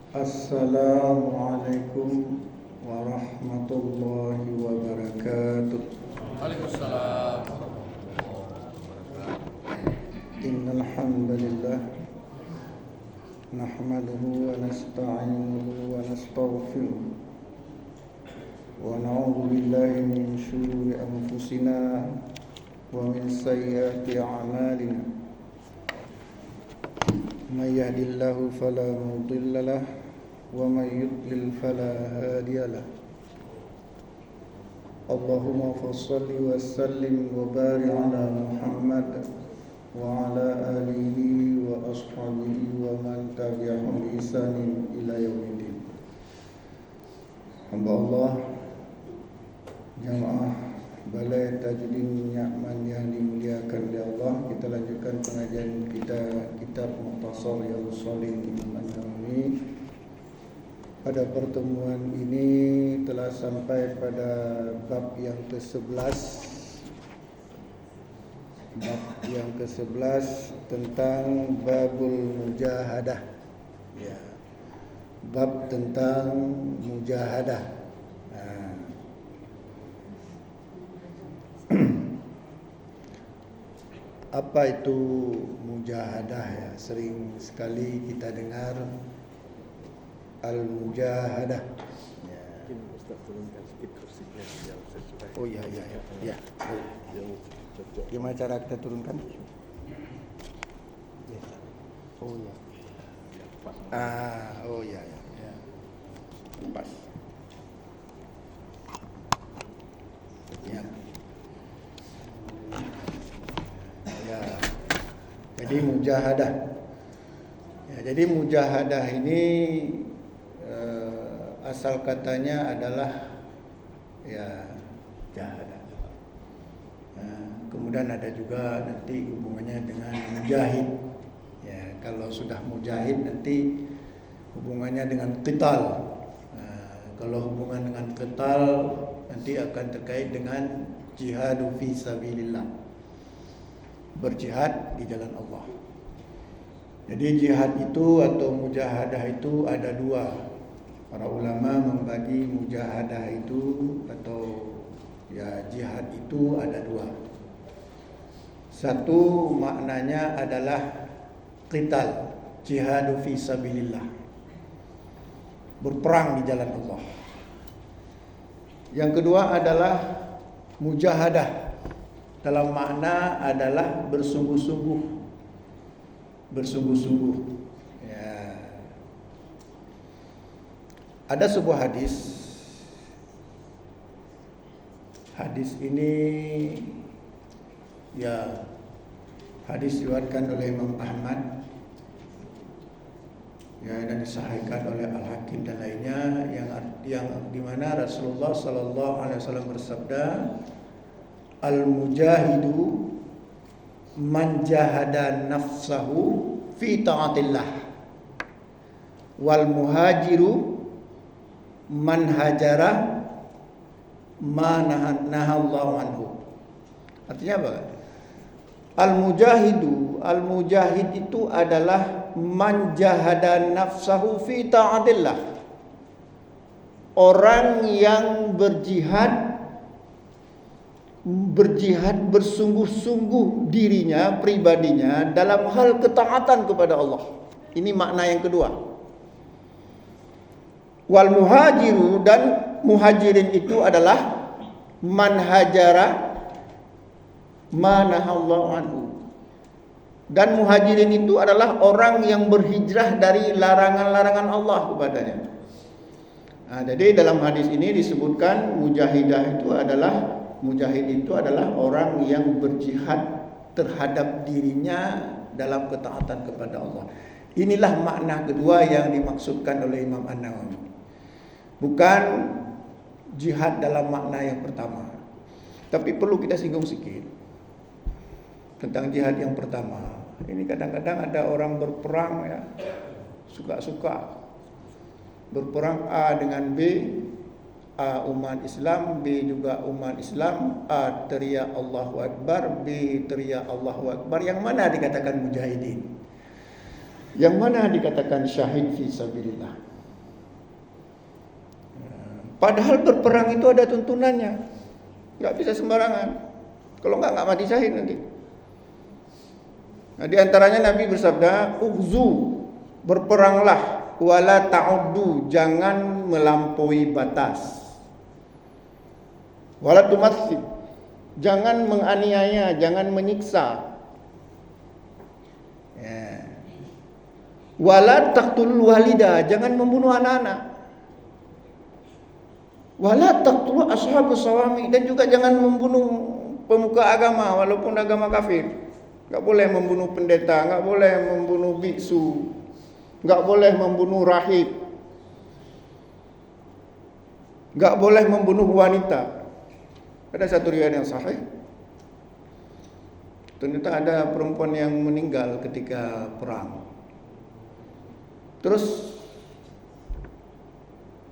Assalamualaikum warahmatullahi wabarakatuh. Waalaikumsalam. Innal hamdalillah nahmaduhu wa nasta'inuhu wa nastaghfiruh wa na'udzu billahi min shururi anfusina wa min sayyiati a'malina. May yahdihillahu fala mudilla lahu wa may yudlil fala hadiya lahu. Allahumma fassalli wa sallim wa barik ala Muhammad wa ala alihi wa ashabihi wa man tabi'ahum bi ihsanin ila yaumiddin. Hamba Allah, jamaah Balai Tajdid Nyaman yang dimuliakan oleh Allah, kita lanjutkan pengajian kita kitab Mukhtasar Riyadhus Shalihin Imam An-Nawawi. Pada pertemuan ini telah sampai pada bab yang ke-11. Bab yang ke-11 tentang babul mujahadah. Ya. Bab tentang mujahadah. Apa itu mujahadah ya? Sering sekali kita dengar al-mujahadah. Ya. Oh ya. Gimana cara kita turunkan? Oh ya. Oh ya. Pas. Ya. Ya. Jadi mujahadah. Ya, jadi mujahadah ini asal katanya adalah ya jahadah. Kemudian ada juga nanti hubungannya dengan mujahid. Ya, kalau sudah mujahid nanti hubungannya dengan qital. Kalau hubungan dengan qital nanti akan terkait dengan jihadu fi sabilillah. Berjihad di jalan Allah. Jadi jihad itu atau mujahadah itu ada dua. Para ulama membagi mujahadah itu atau ya jihad itu ada dua. Satu maknanya adalah qital, jihadu fi sabilillah. Berperang di jalan Allah. Yang kedua adalah mujahadah. Dalam makna adalah bersungguh-sungguh. Bersungguh-sungguh. Ya. Ada sebuah hadis. Hadis ini ya hadis diriwayatkan oleh Imam Ahmad. Ya, dan disahihkan oleh Al-Hakim dan lainnya yang di mana Rasulullah sallallahu alaihi wasallam bersabda, al-mujahidu man jahada nafsahu fi ta'atillah wal muhajiru man hajara ma nahallahu anhu. Artinya apa? Al-mujahid itu adalah man jahada nafsahu fi ta'atillah. Orang yang berjihad bersungguh-sungguh dirinya, pribadinya dalam hal ketaatan kepada Allah. Ini makna yang kedua. Wal muhajiru, dan muhajirin itu adalah man hajara manahallahu anhu. Dan muhajirin itu adalah orang yang berhijrah dari larangan-larangan Allah kepadanya. Jadi dalam hadis ini disebutkan mujahid itu adalah orang yang berjihad terhadap dirinya dalam ketaatan kepada Allah. Inilah makna kedua yang dimaksudkan oleh Imam An-Nawawi. Bukan jihad dalam makna yang pertama. Tapi perlu kita singgung sedikit tentang jihad yang pertama. Ini kadang-kadang ada orang berperang ya, suka-suka. Berperang A dengan B, A umat Islam, B juga umat Islam, A teriak Allahu Akbar, B teriak Allahu Akbar. Yang mana dikatakan mujahidin? Yang mana dikatakan syahid fi sabilillah? Padahal berperang itu ada tuntunannya. Nggak bisa sembarangan. Kalau nggak mati syahid nanti. Nah, di antaranya Nabi bersabda, "Ughzu, berperanglah, wala ta'uddu, jangan melampaui batas. Wala tumathil, jangan menganiaya, jangan menyiksa. Ya. Wala taqtulul walida, jangan membunuh anak-anak. Wala taqtulu ashabus sawami, dan juga jangan membunuh pemuka agama walaupun agama kafir. Enggak boleh membunuh pendeta, enggak boleh membunuh biksu, enggak boleh membunuh rahib, enggak boleh membunuh wanita." Ada satu riwayat yang sahih, ternyata ada perempuan yang meninggal ketika perang. Terus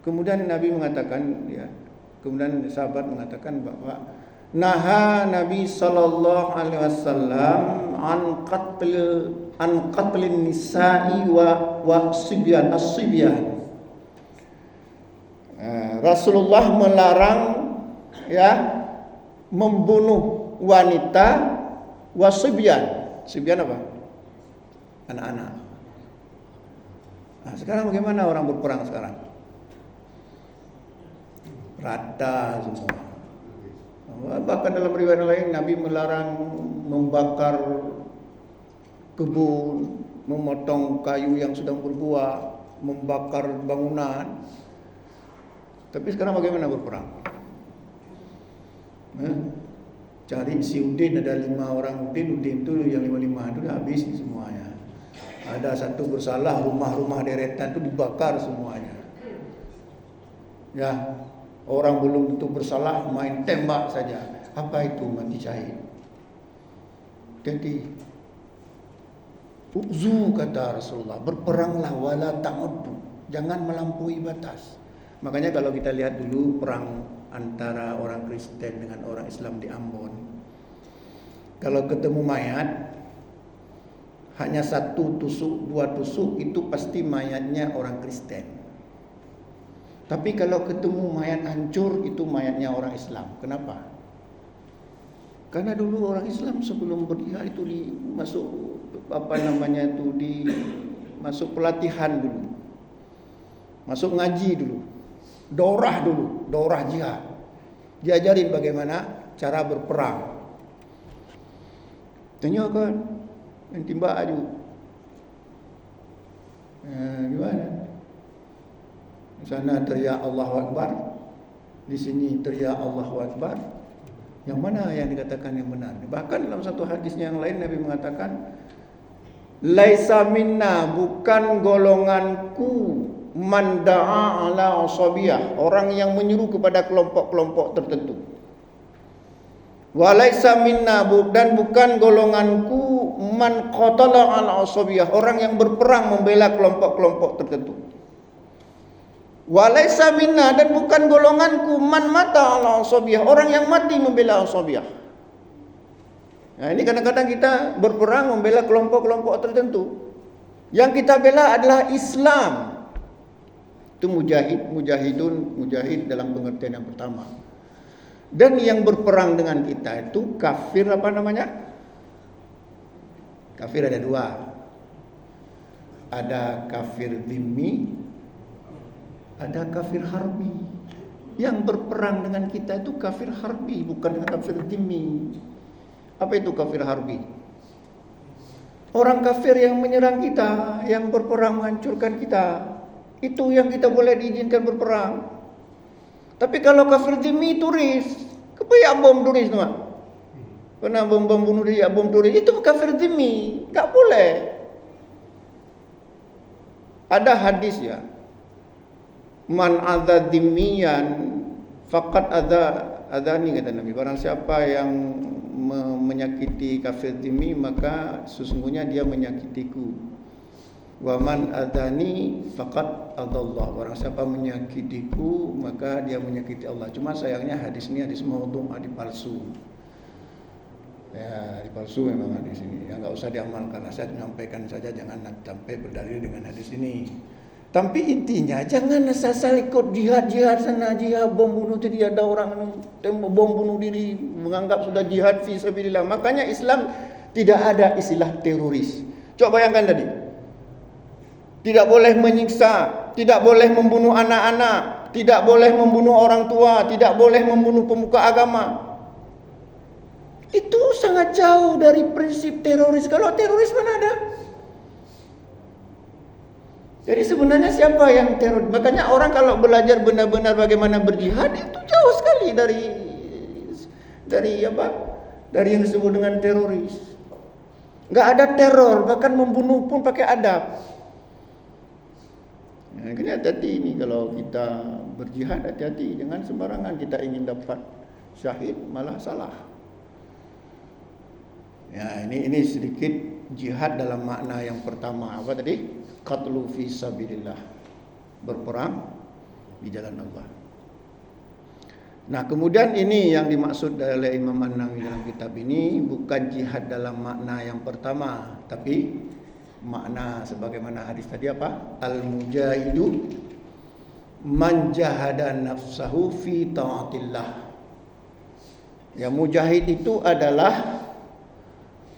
kemudian Nabi mengatakan, ya, kemudian sahabat mengatakan bahwa naha Nabi sallallahu alaihi wasallam an qatlin nisa'i wa sibyan as-sibyan. Rasulullah melarang, ya, membunuh wanita wa sibyan. Sibyan apa? Anak-anak. Nah, sekarang bagaimana orang berperang sekarang? Rata semua. Bahkan dalam riwayat lain Nabi melarang membakar kebun, memotong kayu yang sedang berbuah, membakar bangunan. Tapi sekarang bagaimana berperang? Cari si Udin, ada 5 orang Udin itu yang 5 itu udah habis semuanya. Ada satu bersalah, rumah-rumah deretan itu dibakar semuanya. Ya, orang belum tentu bersalah main tembak saja. Apa itu mati syahid? Jadi uzu, kata Rasulullah, berperanglah wala ta'uddu, jangan melampaui batas. Makanya kalau kita lihat dulu perang antara orang Kristen dengan orang Islam di Ambon, kalau ketemu mayat hanya 1 tusuk, 2 tusuk, itu pasti mayatnya orang Kristen. Tapi kalau ketemu mayat hancur, itu mayatnya orang Islam. Kenapa? Karena dulu orang Islam sebelum berjihad itu masuk masuk pelatihan dulu, masuk ngaji dulu, dorah jihad, diajarin bagaimana cara berperang. Tanya kan, yang timbak aju, gimana? Di sana teriak Allahu Akbar, di sini teriak Allahu Akbar. Yang mana yang dikatakan yang benar? Bahkan dalam satu hadisnya yang lain Nabi mengatakan, laisa minna, bukan golonganku, man da'a ala asabiyah, orang yang menyuruh kepada kelompok-kelompok tertentu. Wa laisa minna, dan bukan golonganku, man qatala ala asabiyah, orang yang berperang membela kelompok-kelompok tertentu. Wa laisa minna, dan bukan golonganku, man mata ala asabiyah, orang yang mati membela asabiyah. Nah, ini kadang-kadang kita berperang membela kelompok-kelompok tertentu. Yang kita bela adalah Islam. Itu mujahid dalam pengertian yang pertama. Dan yang berperang dengan kita itu kafir, apa namanya? Kafir ada 2. Ada kafir dhimmi, ada kafir harbi. Yang berperang dengan kita itu kafir harbi, bukan kafir dhimmi. Apa itu kafir harbi? Orang kafir yang menyerang kita, yang berperang menghancurkan kita, itu yang kita boleh diizinkan berperang. Tapi kalau kafir dhimmi turis, kepayak bom turis semua. Kena bom bunuh dia, bom turis, itu kafir dhimmi, enggak boleh. Ada hadis ya, man adza dhimmiyan faqad adani, kata Nabi, barang siapa yang menyakiti kafir dhimmi maka sesungguhnya dia menyakitiku. Wa man adani faqad adallah, barang siapa menyakitiku maka dia menyakiti Allah. Cuma sayangnya hadis ini hadis maudhu', hadis palsu. Ya, hadis palsu memang hadis ini. Ya enggak usah diamalkan, saya menyampaikan saja, jangan sampai berdalil dengan hadis ini. Tapi intinya jangan asal ikut jihad sana, jihad bom bunuh diri, ada orang tembak bom bunuh diri menganggap sudah jihad fi sabilillah. Makanya Islam tidak ada istilah teroris. Coba bayangkan tadi. Tidak boleh menyiksa, tidak boleh membunuh anak-anak, tidak boleh membunuh orang tua, tidak boleh membunuh pemuka agama. Itu sangat jauh dari prinsip teroris. Kalau teroris mana ada? Jadi sebenarnya siapa yang teroris? Makanya orang kalau belajar benar-benar bagaimana berjihad itu jauh sekali dari apa? Dari yang disebut dengan teroris. Enggak ada teror, bahkan membunuh pun pakai adab. Nah, kena hati-hati ini kalau kita berjihad, hati-hati, jangan sembarangan kita ingin dapat syahid malah salah. Ya, ini sedikit jihad dalam makna yang pertama apa tadi? Qatlu fi sabilillah, berperang di jalan Allah. Nah, kemudian ini yang dimaksud oleh Imam An-Nawawi dalam kitab ini bukan jihad dalam makna yang pertama, tapi makna sebagaimana hadis tadi apa? Al-mujahidu man jahada nafsahu fi taatillah. Ya, mujahid itu adalah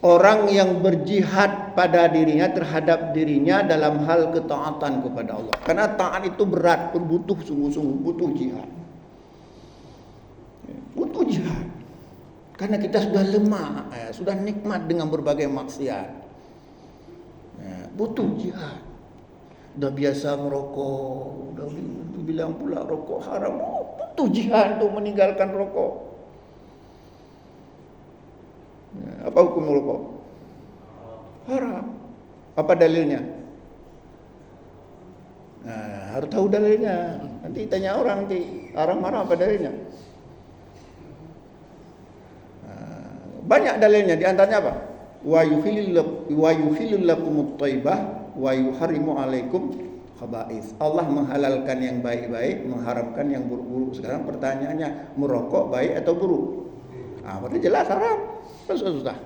orang yang berjihad pada dirinya terhadap dirinya dalam hal ketaatan kepada Allah. Karena taat itu berat, butuh sungguh-sungguh, butuh jihad. Butuh jihad. Karena kita sudah lemah, sudah nikmat dengan berbagai maksiat. Butuh jihad. Udah biasa merokok, udah bilang pula rokok haram. Butuh jihad untuk meninggalkan rokok. Apa hukum rokok? Haram. Apa dalilnya? Nah, harus tahu dalilnya. Nanti tanya orang nanti haram apa dalilnya? Banyak dalilnya. Di antaranya apa? Wa yuhillu lakumut thayyibah wa yuharrimu alaikum khaba'ith. Allah menghalalkan yang baik-baik, mengharamkan yang buruk-buruk. Sekarang pertanyaannya, merokok baik atau buruk? Berarti jelas haram. Susah.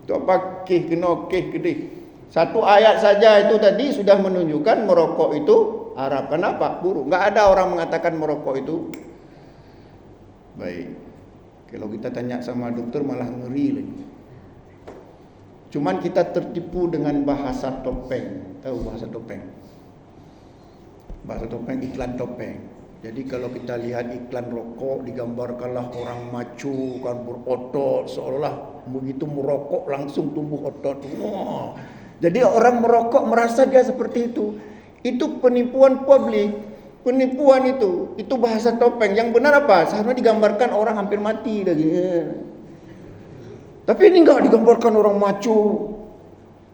Itu apa kih kena kih gede. Satu ayat saja itu tadi sudah menunjukkan merokok itu haram. Kenapa? Buruk. Enggak ada orang mengatakan merokok itu baik. Kalau kita tanya sama dokter malah ngeri lagi. Cuman kita tertipu dengan bahasa topeng. Tahu bahasa topeng? Bahasa topeng, iklan topeng. Jadi kalau kita lihat iklan rokok digambarkanlah orang maco kan berotot seolah begitu merokok langsung tumbuh otot. Jadi orang merokok merasa dia seperti itu. Itu penipuan publik. Penipuan itu bahasa topeng. Yang benar apa? Seharusnya digambarkan orang hampir mati lagi. Tapi ini enggak digambarkan orang maco.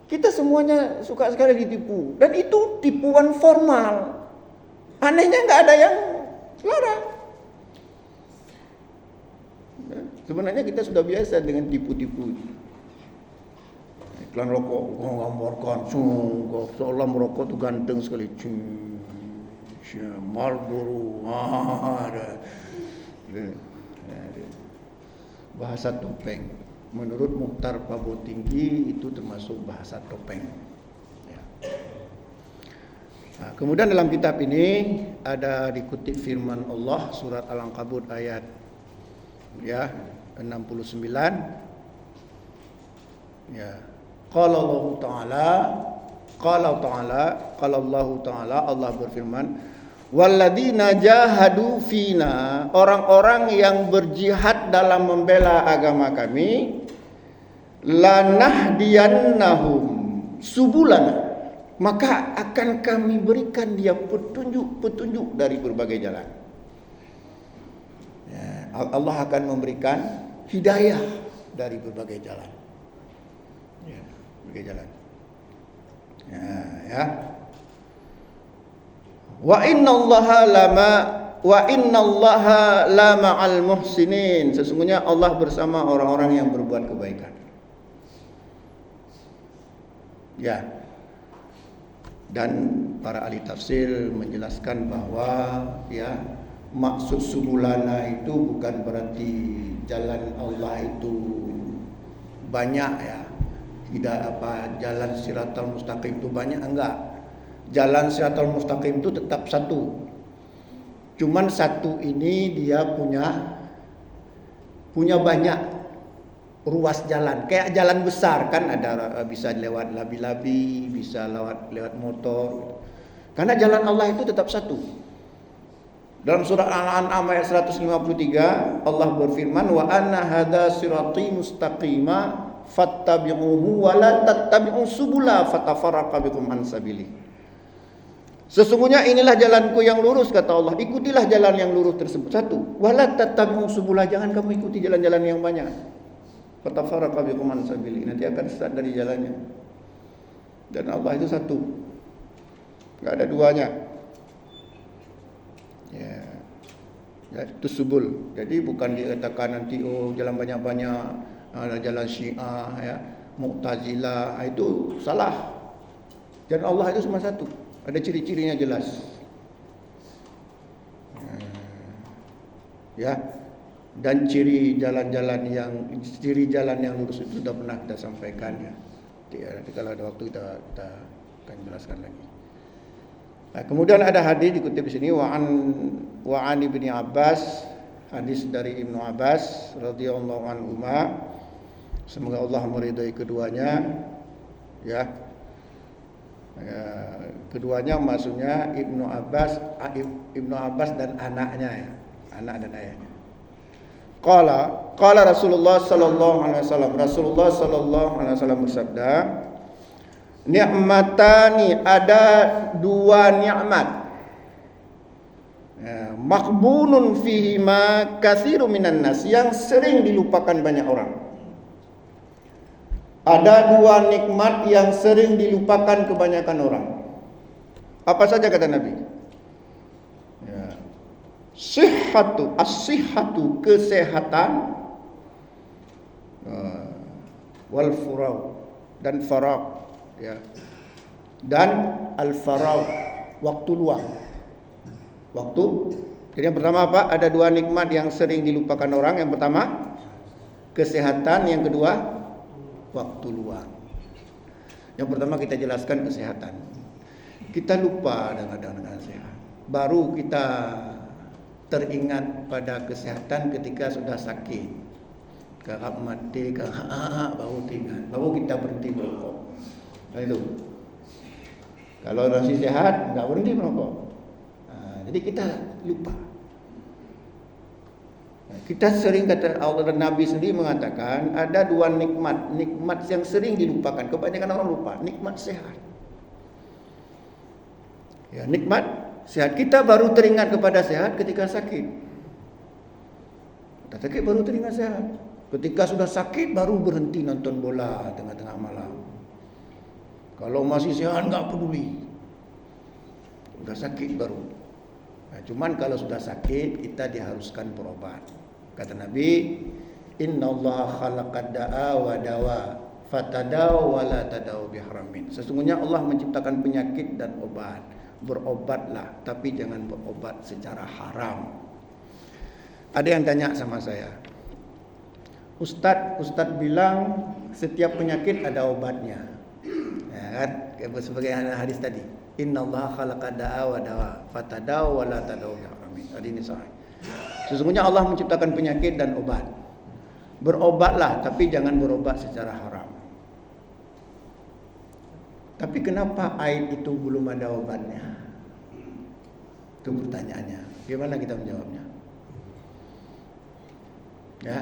Kita semuanya suka sekali ditipu dan itu tipuan formal. Anehnya enggak ada yang larang. Sebenarnya kita sudah biasa dengan tipu-tipu. Iklan rokok, gambarkan seolah merokok itu ganteng sekali. Marlboro. Bahasa topeng. Menurut Mukhtar Pabo Tinggi itu termasuk bahasa topeng. Nah, kemudian dalam kitab ini ada dikutip firman Allah surat Al-Ankabut ayat 69. Qala Allah Ta'ala Allah berfirman, walladzina jahadu fina, orang-orang yang berjihad dalam membela agama kami, lanahdiyannahum subulana, maka akan kami berikan dia petunjuk dari berbagai jalan. Allah akan memberikan hidayah dari berbagai jalan. Berbagai jalan. Wa innallaha lama'al muhsinin. Sesungguhnya Allah bersama orang-orang yang berbuat kebaikan. Dan para ahli tafsir menjelaskan bahwa maksud subulana itu bukan berarti jalan Allah itu banyak, tidak jalan siratal mustaqim itu banyak, enggak. Jalan Siratal Mustaqim itu tetap satu. Cuman satu ini dia punya banyak ruas jalan. Kayak jalan besar kan, ada bisa lewat labi-labi, bisa lewat motor. Karena jalan Allah itu tetap satu. Dalam surah Al-An'am ayat 153 Allah berfirman, wa anna hadza sirati mustaqima fattabi'uhu wa la tattabi'u subula fatafarraqa bikum an sabili. Sesungguhnya inilah jalanku yang lurus, kata Allah. Ikutilah jalan yang lurus tersebut. Satu. Wala tattabi'u subula, jangan kamu ikuti jalan-jalan yang banyak. Fatafarraqa bikum an sabili. Nanti akan sesat dari jalannya. Dan Allah itu satu. Enggak ada duanya. Ya. Itu subul. Jadi bukan dikatakan nanti jalan banyak-banyak, ada jalan Syiah ya, Mu'tazilah, itu salah. Dan Allah itu cuma satu. Ada ciri-cirinya jelas. Ya. Dan ciri jalan yang lurus itu sudah pernah kita sampaikan ya. Nanti kalau ada waktu kita akan jelaskan lagi. Nah, kemudian ada hadis dikutip di sini wa an Ibnu Abbas, hadis dari Ibnu Abbas radhiyallahu anhuma, semoga Allah meridai keduanya ya. Keduanya maksudnya Ibnu Abbas dan anaknya ya, anak dan ayahnya. Qala Rasulullah sallallahu alaihi wasallam, Rasulullah sallallahu alaihi wasallam bersabda, ni'matani, ada dua nikmat, maqbunun fihima katsirun minan nas, yang sering dilupakan banyak orang. Ada dua nikmat yang sering dilupakan kebanyakan orang. Apa saja kata Nabi? Ya. As-sihhatu, kesehatan, wal furaq, dan faraq, ya. Dan al-faraq, waktu luang. Waktu. Jadi yang pertama apa? Ada dua nikmat yang sering dilupakan orang. Yang pertama kesehatan, yang kedua waktu luang. Yang pertama kita jelaskan kesehatan. Kita lupa dengan sehat. Baru kita teringat pada kesehatan ketika sudah sakit. Kakak mati, baru teringat. Baru kita berhenti merokok. Nah, itu. Kalau masih sehat, enggak berhenti merokok. Nah, jadi kita lupa. Kita sering, kata Allah dan Nabi sendiri mengatakan, ada dua nikmat yang sering dilupakan. Kebanyakan orang lupa. Nikmat sehat. Ya, nikmat sehat. Kita baru teringat kepada sehat ketika sakit. Kita sakit baru teringat sehat. Ketika sudah sakit baru berhenti nonton bola tengah-tengah malam. Kalau masih sehat enggak peduli. Sudah sakit baru. Nah, cuman kalau sudah sakit kita diharuskan berobat. Kata Nabi, innallaha khalaqad da'a wa dawa fatadaw wa la tadaw biharamin. Sesungguhnya Allah menciptakan penyakit dan obat. Berobatlah, tapi jangan berobat secara haram. Ada yang tanya sama saya, Ustadz bilang setiap penyakit ada obatnya. Ya kan? Sebagai hadis tadi, innallaha khalaqad da'a wa dawa fatadaw wa la tadaw biharamin. Hadis ini sahih. Sesungguhnya Allah menciptakan penyakit dan obat. Berobatlah, tapi jangan berobat secara haram. Tapi kenapa aid itu belum ada obatnya? Itu pertanyaannya. Gimana kita menjawabnya? Ya,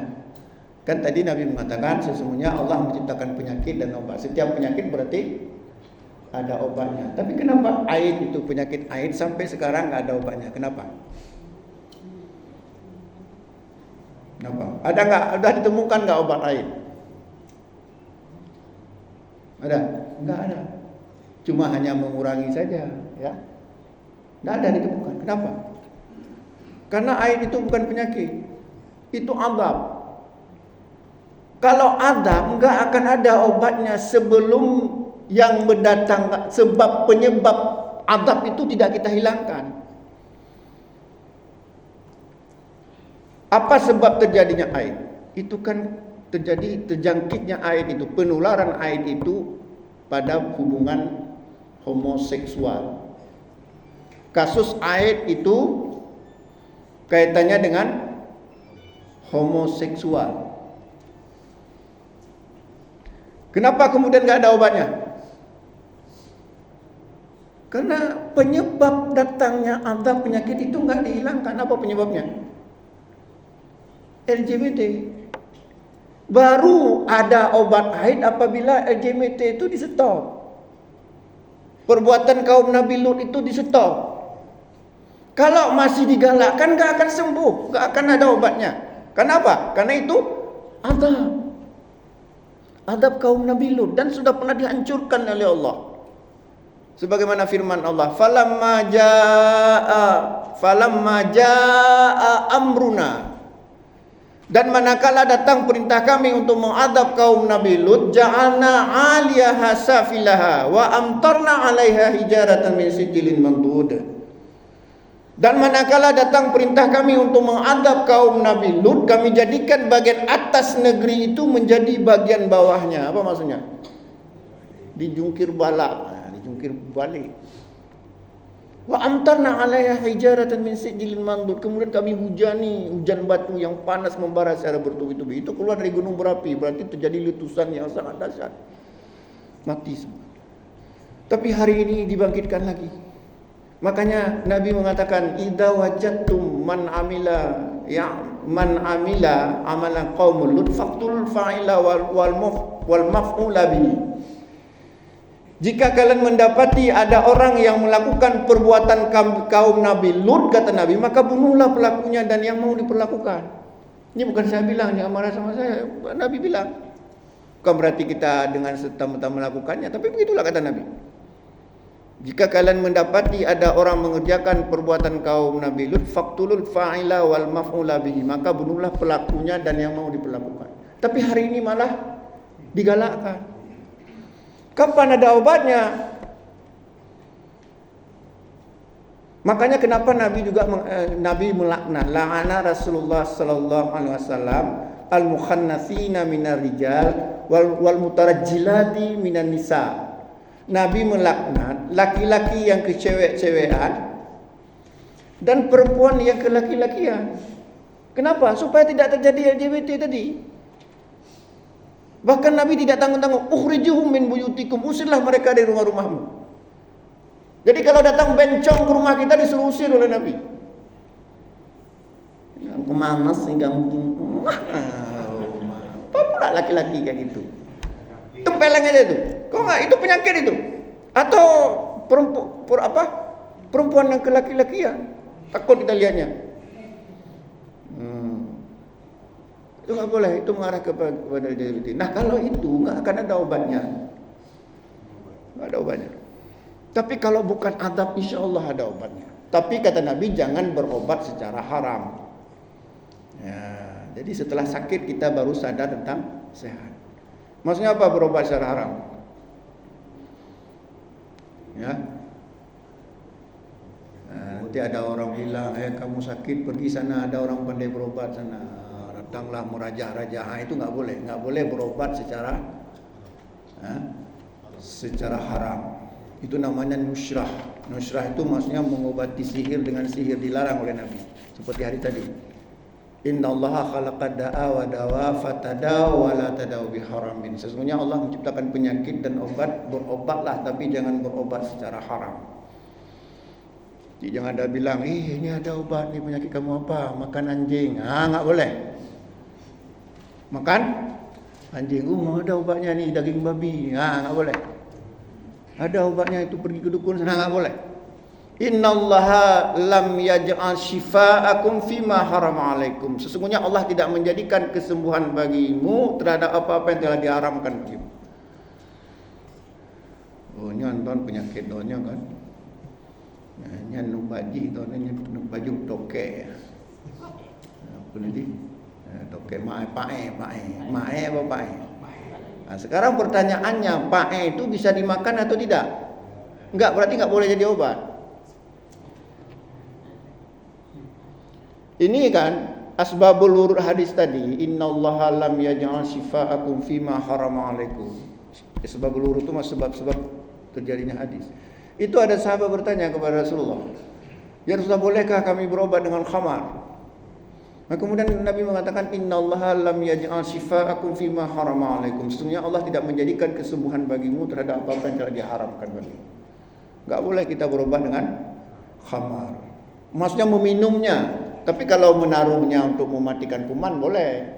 kan tadi Nabi mengatakan sesungguhnya Allah menciptakan penyakit dan obat. Setiap penyakit berarti ada obatnya. Tapi kenapa aid itu, penyakit aid sampai sekarang nggak ada obatnya? Kenapa? Ada nggak? Sudah ditemukan nggak obat aid? Ada? Nggak ada. Cuma hanya mengurangi saja, ya. Nggak ada ditemukan. Kenapa? Karena aid itu bukan penyakit, itu azab. Kalau azab nggak akan ada obatnya sebelum yang mendatang, sebab penyebab azab itu tidak kita hilangkan. Apa sebab terjadinya aid? Itu kan terjadi terjangkitnya aid itu, penularan aid itu pada hubungan homoseksual. Kasus Aid itu kaitannya dengan homoseksual. Kenapa kemudian gak ada obatnya? Karena penyebab datangnya azab penyakit itu gak dihilangkan. Apa penyebabnya? LGBT. Baru ada obat haid apabila LGBT itu di stop. Perbuatan kaum Nabi Lut itu di stop. Kalau masih digalakkan gak akan sembuh, gak akan ada obatnya. Kenapa? Karena itu adab kaum Nabi Lut dan sudah pernah dihancurkan oleh Allah. Sebagaimana firman Allah, falamma jaa amruna. Dan manakala datang perintah kami untuk mengadab kaum Nabi Lut, ja'alna 'aliyaha safilaha wa amtarna 'alaiha hijaratan min sijilin mandud. Dan manakala datang perintah kami untuk mengadab kaum Nabi Lut, kami jadikan bagian atas negeri itu menjadi bagian bawahnya. Apa maksudnya? Dijungkir balik. Wa amtarna 'alaiha hijaratan min sijilin mandud. Kemudian kami hujan batu yang panas membara secara bertubi-tubi. Itu keluar dari gunung berapi, berarti terjadi letusan yang sangat dahsyat. Mati semua. Tapi hari ini dibangkitkan lagi. Makanya Nabi mengatakan, idza wajadtum man amila amalan qaumul lut faqtul fa'ila wal maf'ula bihi. Jika kalian mendapati ada orang yang melakukan perbuatan kaum Nabi Lut, kata Nabi, maka bunuhlah pelakunya dan yang mau diperlakukan. Ini bukan saya bilang, ini amarah sama saya, Nabi bilang. Bukan berarti kita dengan serta-merta melakukannya, tapi begitulah kata Nabi. Jika kalian mendapati ada orang mengerjakan perbuatan kaum Nabi Lut, faqtulul fa'ila wal maf'ula bihi, maka bunuhlah pelakunya dan yang mau diperlakukan. Tapi hari ini malah digalakkan. Kapan ada obatnya? Makanya kenapa Nabi juga melaknat, la'ana Rasulullah sallallahu alaihi wasallam al-mukhannatsina minar rijal wal mutarajjilati minan nisa. Nabi melaknat laki-laki yang kecewek-cewekan dan perempuan yang kelaki-lakian. Kenapa? Supaya tidak terjadi LGBT tadi. Bahkan Nabi tidak tanggung-tanggung, ukhrijuhum min buyutikum, usirlah mereka dari rumah-rumahmu. Jadi kalau datang bencong ke rumah kita disuruh usir oleh Nabi. Kemana sih kamu? Apa pula laki-laki kayak gitu? Tempeleng aja itu. Kok enggak? Itu penyakit itu. Atau perempuan yang kelaki-lakian. Takut kita lihatnya. Itu enggak boleh. Itu mengarah kepada LGBT. Nah kalau itu enggak akan ada obatnya. Enggak ada obatnya. Tapi kalau bukan adab, insya Allah ada obatnya. Tapi kata Nabi, jangan berobat secara haram. Ya, jadi setelah sakit kita baru sadar tentang sehat. Maksudnya apa berobat secara haram? Ya. Nanti ada orang bilang, kamu sakit pergi sana, ada orang pandai berobat sana. Datanglah merajah-rajah. Itu nggak boleh berobat secara haram. Itu namanya nusrah. Nusrah itu maksudnya mengobati sihir dengan sihir, dilarang oleh Nabi. Seperti hari tadi. Innallaha khalaqad da'a wa dawa fatadaw wa la tadaw biharamin. Sesungguhnya Allah menciptakan penyakit dan obat, berobatlah tapi jangan berobat secara haram. Jadi jangan ada bilang, ini ada obat nih, penyakit kamu apa? Makan anjing. Enggak boleh. Makan anjing. Ada obatnya nih, daging babi. Enggak boleh. Ada obatnya, itu pergi ke dukun sana, enggak boleh. Innallaha lam yaj'al shifa'akum fima harama alaikum. Sesungguhnya Allah tidak menjadikan kesembuhan bagimu terhadap apa-apa yang telah diharamkan bagimu. Oh, nonton penyakit doanya kan. Nyan baji doanya baju toke. Apa nanti? Toke mae apa pae? Nah, sekarang pertanyaannya, pae itu bisa dimakan atau tidak? Enggak, berarti enggak boleh jadi obat. Ini kan asbabul wurud hadis tadi, innallaha lam yaj'al shifa'akum fima harama alaikum. Asbabul wurud itu sebab-sebab terjadinya hadis. Itu ada sahabat bertanya kepada Rasulullah, "Ya Rasulullah, bolehkah kami berobat dengan khamar?" Nah, kemudian Nabi mengatakan, "Innallaha lam yaj'al shifaakum fima harama 'alaikum." Sesungguhnya Allah tidak menjadikan kesembuhan bagimu terhadap apa yang telah diharamkan bagimu. Enggak boleh kita berobat dengan khamar. Maksudnya meminumnya. Tapi kalau menaruhnya untuk mematikan kuman boleh.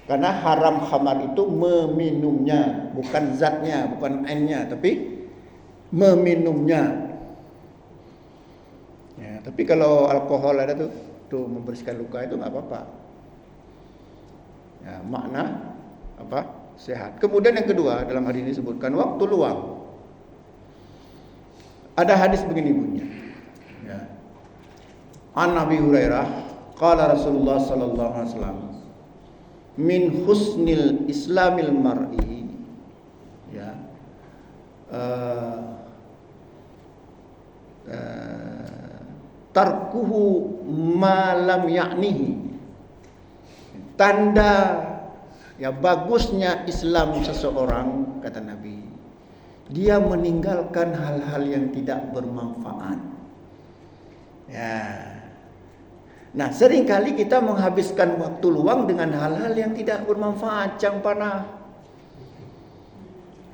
Karena haram khamar itu meminumnya, bukan zatnya, bukan ainnya, tapi meminumnya. Ya, tapi kalau alkohol ada tuh membersihkan luka itu nggak apa-apa. Ya, makna apa? Sehat. Kemudian yang kedua dalam hadis ini disebutkan waktu luang. Ada hadis begini bunyinya. Ya. An Abi Hurairah, qala Rasulullah sallallahu alaihi wasallam, min husnil islamil mar'i, ya, tarkuhu ma lam ya'nihi. Tanda ya bagusnya Islam seseorang, kata Nabi, dia meninggalkan hal-hal yang tidak bermanfaat. Ya. Nah, seringkali kita menghabiskan waktu luang dengan hal-hal yang tidak bermanfaat, cang panah.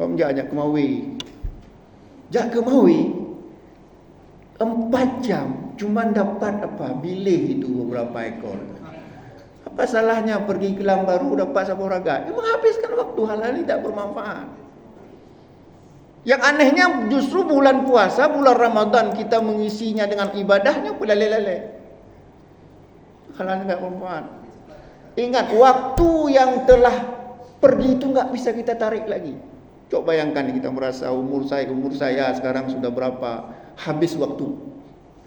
Om ajak kemawi. Jak kemawi 4 jam cuma dapat apa? Bilih itu beberapa ekor. Apa salahnya pergi ke Lambaru dapat sapu raga? Dia menghabiskan waktu hal-hal yang tidak bermanfaat. Yang anehnya justru bulan puasa, bulan Ramadan kita mengisinya dengan ibadahnya pula lele-lele. Hal-hal tidak bermanfaat. Ingat, waktu yang telah pergi itu nggak bisa kita tarik lagi. Coba bayangkan kita merasa umur saya sekarang sudah berapa, habis waktu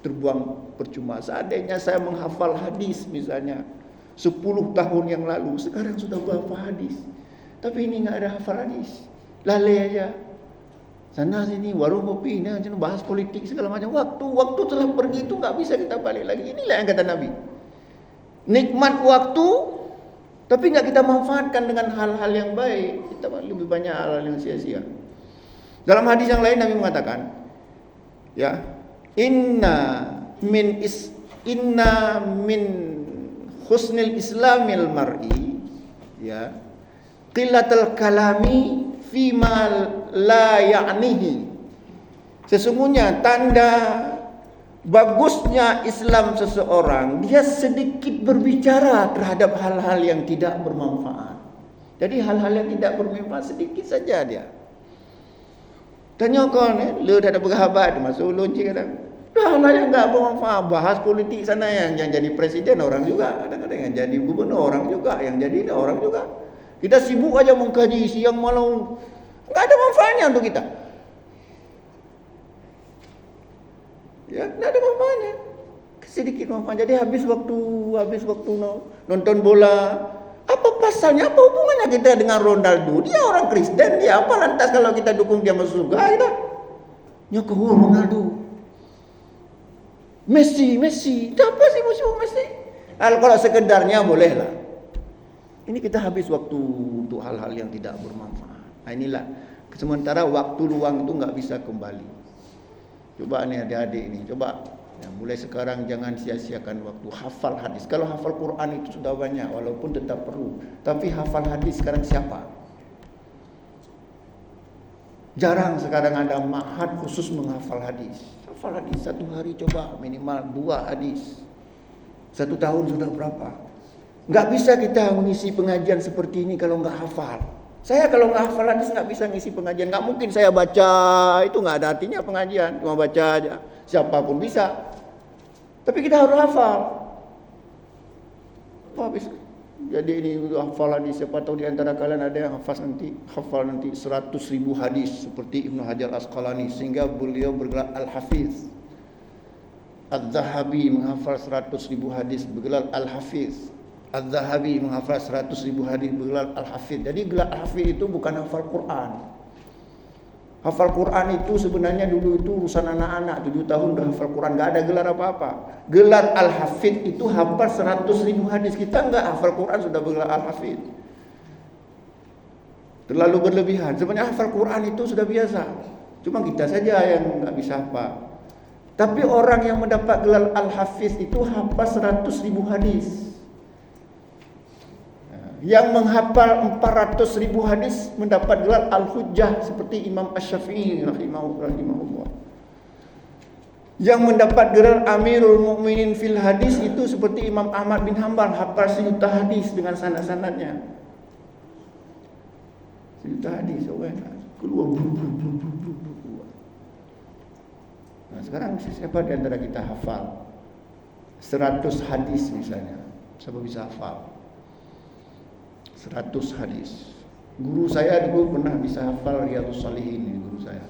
terbuang percuma. Seandainya saya menghafal hadis misalnya 10 tahun yang lalu, sekarang sudah berapa hadis. Tapi ini nggak ada hafal hadis, lalai aja. Sana sini warung kopi ini bahas politik segala macam. Waktu telah pergi itu nggak bisa kita balik lagi. Inilah yang kata Nabi. Nikmat waktu, tapi nggak kita manfaatkan dengan hal-hal yang baik. Kita lebih banyak hal-hal yang sia-sia. Dalam hadis yang lain Nabi mengatakan, ya, inna min husnil islamil mar'i, ya, qillatul kalami fima la ya'nihi. Sesungguhnya tanda bagusnya Islam seseorang, dia sedikit berbicara terhadap hal-hal yang tidak bermanfaat. Jadi hal-hal yang tidak bermanfaat sedikit saja dia. Tanya kau ni, lu dah ada berhabat masuk lonceng kadang. Hal-hal yang tak bermanfaat, bahas politik sana, yang jadi presiden orang juga, kadang-kadang yang jadi gubernur orang juga, yang jadi orang juga. Kita sibuk aja mengkaji siang malam, enggak ada manfaatnya untuk kita. Ya, tidak ada manfaatnya. Sedikit manfaat. Jadi habis waktu nonton bola. Apa pasalnya? Apa hubungannya kita dengan Ronaldo? Dia orang Kristen, dia apa lantas kalau kita dukung dia masuk surga kita? Nyokong Ronaldo. Messi. Apa sih musuh Messi? Kalau sekedarnya bolehlah. Ini kita habis waktu untuk hal-hal yang tidak bermanfaat. Nah, inilah. Sementara waktu luang itu nggak bisa kembali. Coba nih adik-adik ini, coba ya, mulai sekarang jangan sia-siakan waktu hafal hadis. Kalau hafal Quran itu sudah banyak, walaupun tetap perlu. Tapi hafal hadis sekarang siapa? Jarang sekarang ada ma'had khusus menghafal hadis. Hafal hadis 1 hari coba minimal 2 hadis. 1 tahun sudah berapa? Nggak bisa kita mengisi pengajian seperti ini kalau nggak hafal. Saya kalau nggak hafal hadis nggak bisa ngisi pengajian. Nggak mungkin saya baca, itu nggak ada artinya pengajian, cuma baca aja. Siapapun bisa. Tapi kita harus hafal. Habis. Jadi ini hafal hadis. Siapa tahu di antara kalian ada yang hafal nanti 100.000 hadis seperti Ibnu Hajar Asqalani, sehingga beliau bergelar Al-Hafiz. Az-Zahabi menghafal 100.000 hadis bergelar Al-Hafiz. Az-Zahabi menghafal 100.000 hadis bergelar Al-Hafidh. Jadi gelar Al-Hafidh itu bukan hafal Quran. Hafal Quran itu sebenarnya dulu itu urusan anak-anak 7 tahun udah hafal Quran, enggak ada gelar apa-apa. Gelar Al-Hafidh itu hafal 100.000 hadis. Kita enggak hafal Quran sudah bergelar Al-Hafidh. Terlalu berlebihan. Sebenarnya hafal Quran itu sudah biasa. Cuma kita saja yang nggak bisa hafal. Tapi orang yang mendapat gelar Al-Hafiz itu hafal 100.000 hadis. Yang menghafal 400.000 hadis mendapat gelar Al-Hujjah seperti Imam Asy-Syafi'i rahimahullah. Yang mendapat gelar Amirul Mukminin fil hadis itu seperti Imam Ahmad bin Hanbal, hafal 1.000.000 hadis dengan sanad-sanadnya. 1.000.000 hadis, keluar. Nah, sekarang siapa di antara kita hafal 100 hadis misalnya? Siapa bisa hafal 100 hadis? Guru saya dulu pernah bisa hafal Riyadhus Shalihin, guru saya.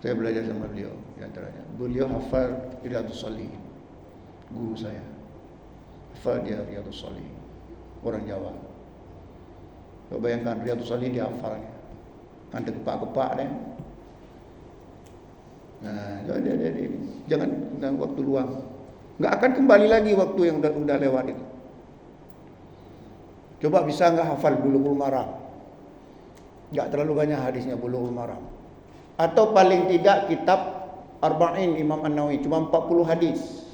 Saya belajar sama beliau di antaranya. Beliau hafal Riyadhus Shalihin. Guru saya. Hafal dia Riyadhus Shalihin. Orang Jawa. Kau bayangkan Riyadhus Shalihin dia hafalnya. Ada kepak-kepak dia. Nah, dia jangan dengan waktu luang. Enggak akan kembali lagi waktu yang udah lewat itu. Coba bisa enggak hafal Bulughul Maram? Enggak terlalu banyak hadisnya Bulughul Maram. Atau paling tidak kitab Arba'in Imam An-Nawawi cuma 40 hadis.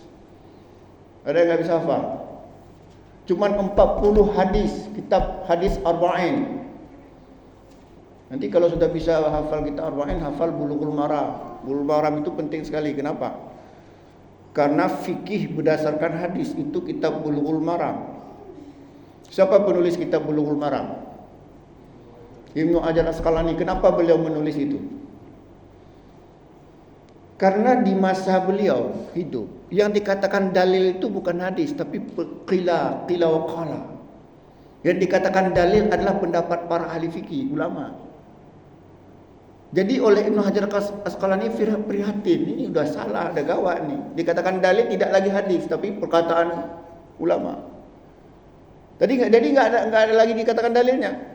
Ada yang enggak bisa hafal? Cuma 40 hadis, kitab hadis Arba'in. Nanti kalau sudah bisa hafal kitab Arba'in, hafal Bulughul Maram. Bulughul Maram itu penting sekali. Kenapa? Karena fikih berdasarkan hadis itu kitab Bulughul Maram. Siapa penulis kitab Bulughul Maram? Ibnu Hajar Asqalani. Kenapa beliau menulis itu? Karena di masa beliau hidup, yang dikatakan dalil itu bukan hadis, tapi qila wa qala. Yang dikatakan dalil adalah pendapat para ahli fikih, ulama. Jadi oleh Ibnu Hajar Asqalani prihatin, ini udah salah, ada gawat nih. Dikatakan dalil tidak lagi hadis, tapi perkataan ulama. Jadi nggak ada lagi dikatakan dalilnya.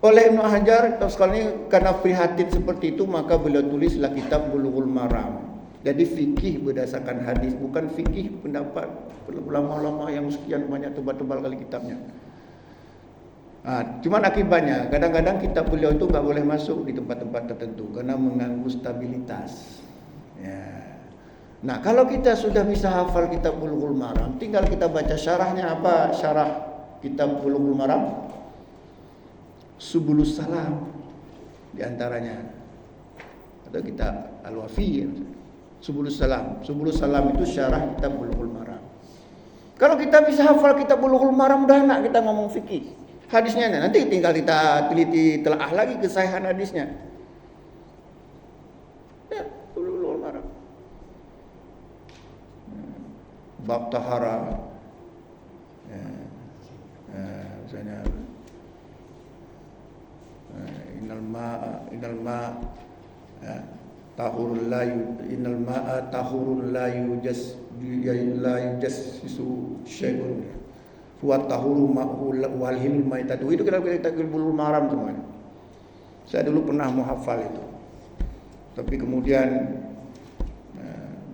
Oleh Ibnu Hajar Asqalani karena prihatin seperti itu, maka beliau tulislah kitab Bulughul Maram. Jadi fikih berdasarkan hadis, bukan fikih pendapat ulama-ulama yang sekian banyak tebal-tebal kali kitabnya. Cuman akibatnya kadang-kadang kitab beliau itu nggak boleh masuk di tempat-tempat tertentu karena mengganggu stabilitas. Ya. Nah, kalau kita sudah bisa hafal kitab Bulughul Maram, tinggal kita baca syarahnya. Apa syarah kitab Bulughul Maram? Subulus Salam di antaranya. Atau kitab Al-Wafi. Subulus Salam. Subulus Salam itu syarah kitab Bulughul Maram. Kalau kita bisa hafal kitab Bulughul Maram, udah enak kita ngomong fikih. Hadisnya nanti tinggal kita teliti telaah lagi kesahihan hadisnya. Ya, Bulughul Maram. Bab tahara. Misalnya innal ma'a tahurul la yujassisu syai'un wa tahuru ma'ul walhil maitatu. Itu kita Bulughul Maram semuanya. Saya dulu pernah menghafal itu, tapi kemudian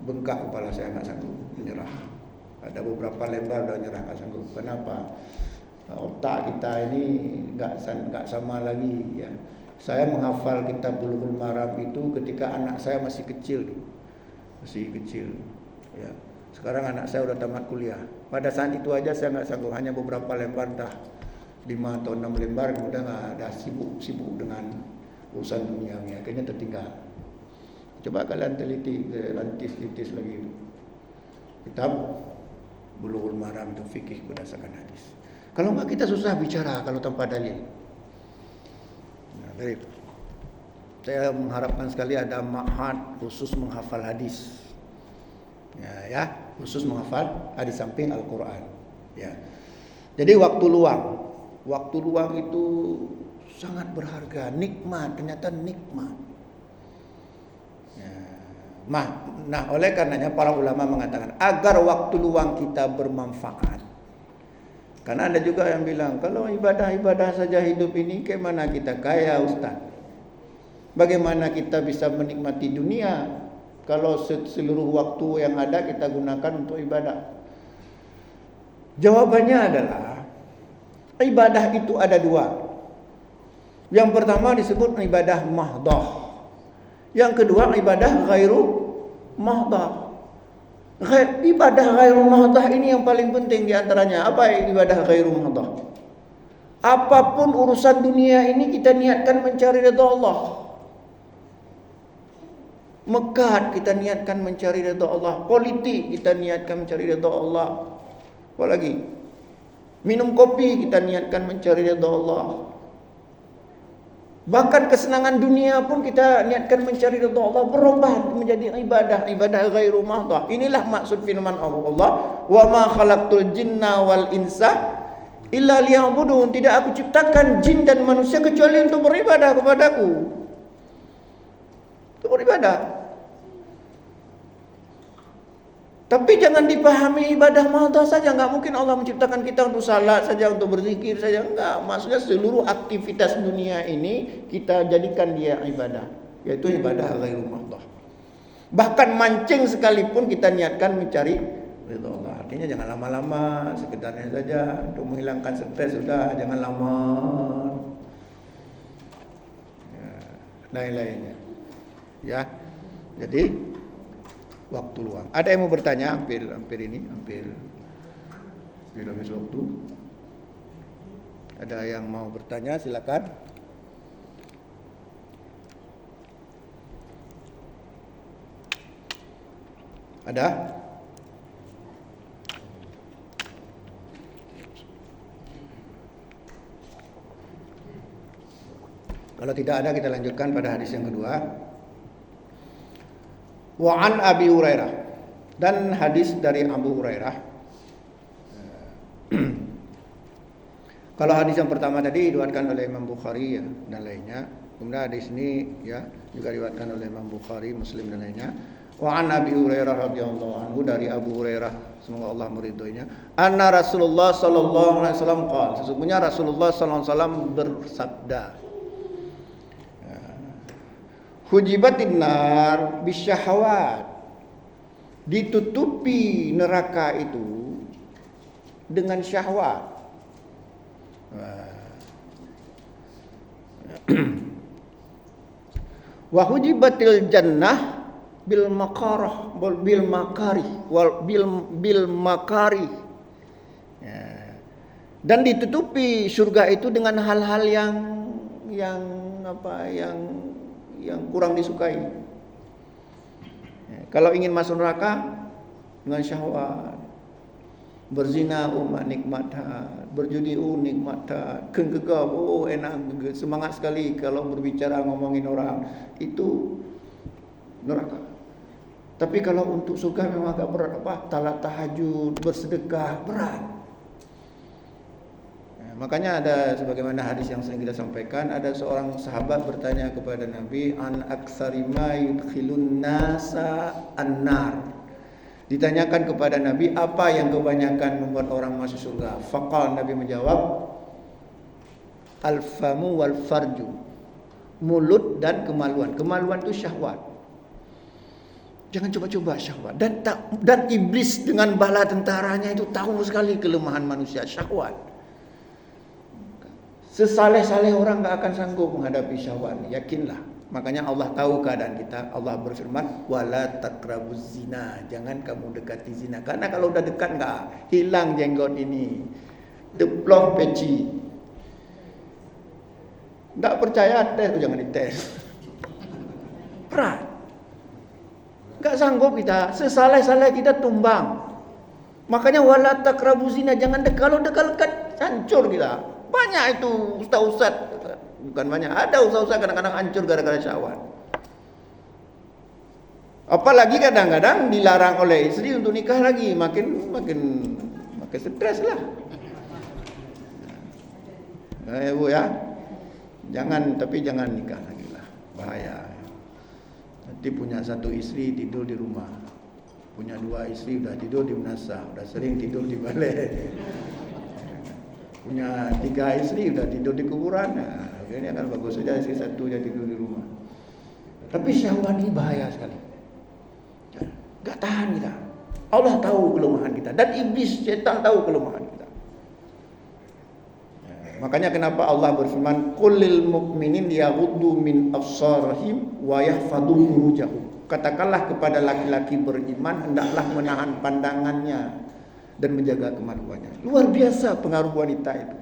bengkak kepala saya, nggak sanggup, menyerah. Ada beberapa lembar udah nyerah, nggak sanggup. Kenapa? Otak kita ini nggak sama lagi ya. Saya menghafal kitab Bulughul Maram itu ketika anak saya masih kecil ya. Sekarang anak saya udah tamat kuliah. Pada saat itu aja saya nggak sanggup, hanya beberapa lembar, dah 5 atau 6 lembar, kemudian dah sibuk dengan urusan duniawi, akhirnya tertinggal. Coba kalian teliti, lantis lagi itu. Kitab Bulughul Maram itu fikih berdasarkan hadis. Kalau enggak kita susah bicara kalau tanpa dalil. Nah, dari itu saya mengharapkan sekali ada ma'had khusus menghafal hadis. Ya, khusus menghafal hadis samping Al-Qur'an. Ya. Jadi waktu luang itu sangat berharga, nikmat, ternyata nikmat. Ya. Nah, oleh karenanya para ulama mengatakan agar waktu luang kita bermanfaat. Karena ada juga yang bilang, kalau ibadah-ibadah saja hidup ini, bagaimana kita kaya, Ustaz? Bagaimana kita bisa menikmati dunia kalau seluruh waktu yang ada kita gunakan untuk ibadah? Jawabannya adalah ibadah itu ada dua. Yang pertama disebut ibadah mahdoh. Yang kedua, ibadah ghairu mahdah. Ibadah ghairu mahdah ini yang paling penting di antaranya. Apa ibadah ghairu mahdah? Apapun urusan dunia ini kita niatkan mencari ridha Allah. Mekad kita niatkan mencari ridha Allah. Politik kita niatkan mencari ridha Allah. Apalagi minum kopi kita niatkan mencari ridha Allah. Bahkan kesenangan dunia pun kita niatkan mencari ridha Allah, berubah menjadi ibadah ghairu mahdah. Inilah maksud firman Allah, "Wa ma khalaqtul jinna wal insa illa liya'budun." Tidak aku ciptakan jin dan manusia kecuali untuk beribadah kepadaku. Untuk beribadah. Tapi jangan dipahami ibadah mahdah saja. Enggak mungkin Allah menciptakan kita untuk salat saja, untuk berzikir saja. Enggak. Maksudnya seluruh aktivitas dunia ini kita jadikan dia ibadah, yaitu ibadah ghairu mahdah. Bahkan mancing sekalipun kita niatkan mencari ridha Allah. Artinya jangan lama-lama, sekedarnya saja untuk menghilangkan stres sudah, jangan lama. Ya, lain-lainnya. Ya. Jadi waktu luang. Ada yang mau bertanya? Hampir habis waktu. Ada yang mau bertanya? Silakan. Ada? Kalau tidak ada, kita lanjutkan pada hadis yang kedua. Wa an Abi Hurairah, dan hadis dari Abu Hurairah. Kalau hadis yang pertama tadi diriwayatkan oleh Imam Bukhari ya, dan lainnya. Kemudian hadis ini ya juga diriwayatkan oleh Imam Bukhari, Muslim dan lainnya. Wa an Abi Hurairah radhiyallahu anhu, dari Abu Hurairah semoga Allah meridhoinya, anna Rasulullah sallallahu alaihi wasallam qala, sesungguhnya Rasulullah sallallahu alaihi wasallam bersabda, hujibatin nar bisyahawat, ditutupi neraka itu dengan syahwat. Wa hujibatil jannah bil makarah wal bil makari wal bil makari. Dan ditutupi surga itu dengan hal-hal yang kurang disukai. Kalau ingin masuk neraka dengan syahwat, berzina nikmatah, berjudi nikmatah, kegegap enak, semangat sekali kalau berbicara ngomongin orang, itu neraka. Tapi kalau untuk surga memang agak berat, talat tahajud, bersedekah, berat. Makanya ada sebagaimana hadis yang sering kita sampaikan, ada seorang sahabat bertanya kepada Nabi, an aktsari ma yudkhilun nasa annar. Ditanyakan kepada Nabi, apa yang kebanyakan membuat orang masuk surga? Faqal, Nabi menjawab, al-famu wal farju, mulut dan kemaluan. Kemaluan itu syahwat. Jangan coba-coba syahwat. Dan iblis dengan bala tentaranya itu tahu sekali kelemahan manusia, syahwat. Sesaleh-saleh orang gak akan sanggup menghadapi syahwat. Yakinlah. Makanya Allah tahu keadaan kita. Allah berfirman, wala taqrabuz zina, jangan kamu dekati zina. Karena kalau udah dekat gak hilang jenggot ini, deplok peci. Gak percaya tes, jangan dites. Berat. Gak sanggup kita. Sesaleh-saleh kita tumbang. Makanya wala taqrabuz zina, jangan kalau dekat hancur kita. Banyak itu ustaz-ustaz, bukan banyak, ada ustaz-ustaz kadang-kadang hancur gara-gara syahwat. Apalagi kadang-kadang dilarang oleh istri untuk nikah lagi, makin stres lah. Bu ya, jangan nikah lagi lah, bahaya. Nanti punya satu istri tidur di rumah, punya dua istri udah tidur di menasah, udah sering tidur di balai. Punya 3 istri udah tidur di kuburan. Nah, ini akan bagus saja istri satu dia tidur di rumah. Tapi syahwat ini bahaya sekali. Gak tahan kita. Allah tahu kelemahan kita dan iblis setan tahu kelemahan kita. Makanya kenapa Allah berfirman, "Qul lil mu'minin yaghuddu min absarihim wa yahfadhu furujahum." Katakanlah kepada laki-laki beriman hendaklah menahan pandangannya dan menjaga kemaluannya. Luar biasa pengaruh wanita itu.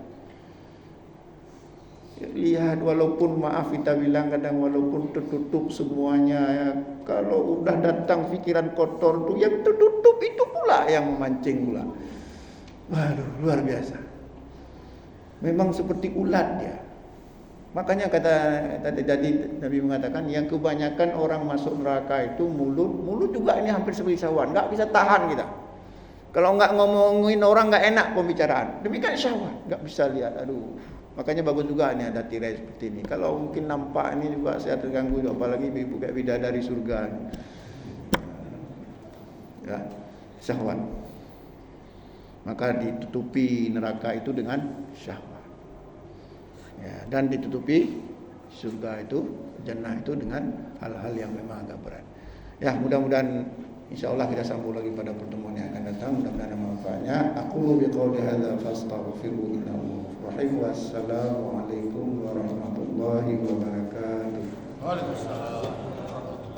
Lihat, walaupun maaf kita bilang kadang walaupun tertutup semuanya ya, kalau udah datang pikiran kotor tuh yang tertutup itu pula yang memancing pula. Waduh, luar biasa. Memang seperti ulat dia. Makanya kata tadi Nabi mengatakan yang kebanyakan orang masuk neraka itu mulut juga ini hampir seperti syahwat, enggak bisa tahan kita. Kalau enggak ngomongin orang enggak enak pembicaraan. Demikian syahwat, enggak bisa lihat. Aduh. Makanya bagus juga ini ada tirai seperti ini. Kalau mungkin nampak ini juga saya terganggu, apalagi ibu kayak bidadari surga. Ya, syahwat. Maka ditutupi neraka itu dengan syahwat. Ya, dan ditutupi surga itu, jannah itu dengan hal-hal yang memang agak berat. Ya, mudah-mudahan insyaallah kita sambung lagi pada pertemuan yang akan datang. Mudah-mudahan ada manfaatnya. Aku biqauli hadza fastaghfiru innahu rahim. Wassalamualaikum warahmatullahi wabarakatuh. Waalaikumsalam.